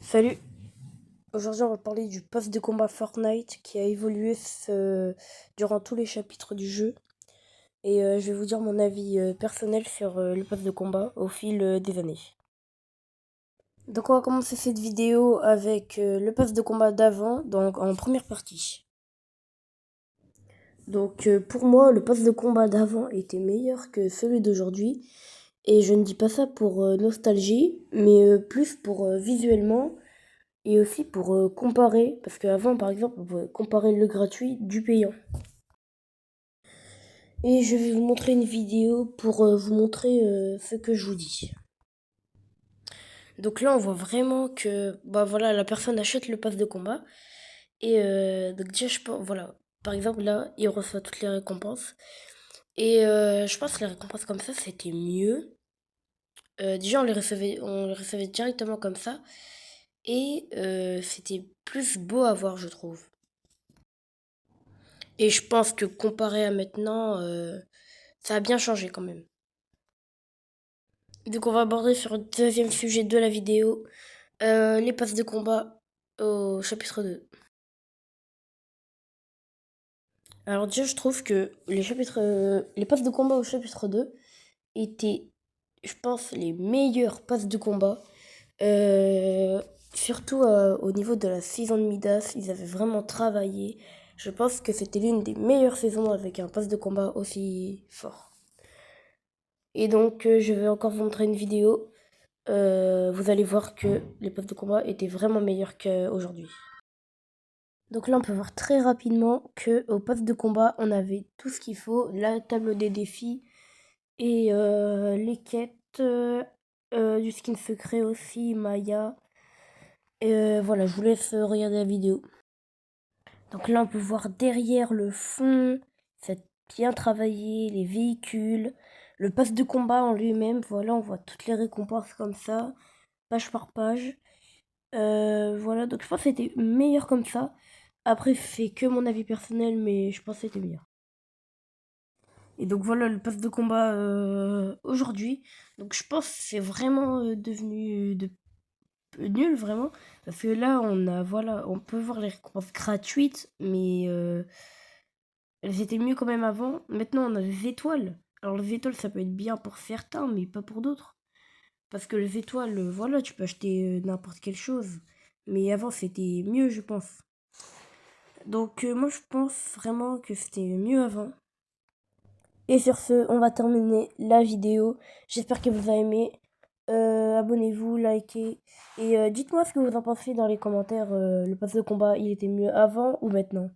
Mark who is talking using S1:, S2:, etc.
S1: Salut, aujourd'hui on va parler du pass de combat Fortnite qui a évolué durant tous les chapitres du jeu. Et je vais vous dire mon avis personnel sur le pass de combat au fil des années. Donc on va commencer cette vidéo avec le pass de combat d'avant, donc en première partie. Donc pour moi le pass de combat d'avant était meilleur que celui d'aujourd'hui. Et je ne dis pas ça pour nostalgie, mais plus pour visuellement. Et aussi pour comparer, parce qu'avant par exemple on pouvait comparer le gratuit du payant. Et je vais vous montrer une vidéo pour vous montrer ce que je vous dis. Donc là on voit vraiment que bah voilà, la personne achète le pass de combat. Et donc déjà je pense, voilà, par exemple là il reçoit toutes les récompenses. Et je pense que les récompenses comme ça c'était mieux. Déjà on les recevait directement comme ça. Et c'était plus beau à voir je trouve. Et je pense que comparé à maintenant, ça a bien changé quand même. Donc on va aborder sur le deuxième sujet de la vidéo, les passes de combat au chapitre 2. Alors déjà je trouve que les passes de combat au chapitre 2 étaient, je pense, les meilleures passes de combat. Euh, Surtout au niveau de la saison de Midas, ils avaient vraiment travaillé. Je pense que c'était l'une des meilleures saisons avec un pass de combat aussi fort. Et donc je vais encore vous montrer une vidéo. Vous allez voir que les passes de combat étaient vraiment meilleurs qu'aujourd'hui. Donc là, on peut voir très rapidement que au pass de combat, on avait tout ce qu'il faut, la table des défis et les quêtes, du skin secret aussi, Maya. Voilà, je vous laisse regarder la vidéo. Donc là, on peut voir derrière le fond, c'est bien travaillé, les véhicules, le pass de combat en lui-même. Voilà, on voit toutes les récompenses comme ça, page par page. Voilà, donc je pense que c'était meilleur comme ça. Après, c'est que mon avis personnel, mais je pense que c'était meilleur. Et donc voilà le pass de combat aujourd'hui. Donc je pense que c'est vraiment devenu nul, vraiment. Parce que là, voilà, on peut voir les récompenses gratuites, mais elles étaient mieux quand même avant. Maintenant, on a les étoiles. Alors les étoiles, ça peut être bien pour certains, mais pas pour d'autres. Parce que les étoiles, voilà, tu peux acheter n'importe quelle chose. Mais avant, c'était mieux, je pense. Donc moi je pense vraiment que c'était mieux avant. Et sur ce, on va terminer la vidéo. J'espère que vous avez aimé. Abonnez-vous, likez. Et dites-moi ce que vous en pensez dans les commentaires. Le pass de combat, il était mieux avant ou maintenant?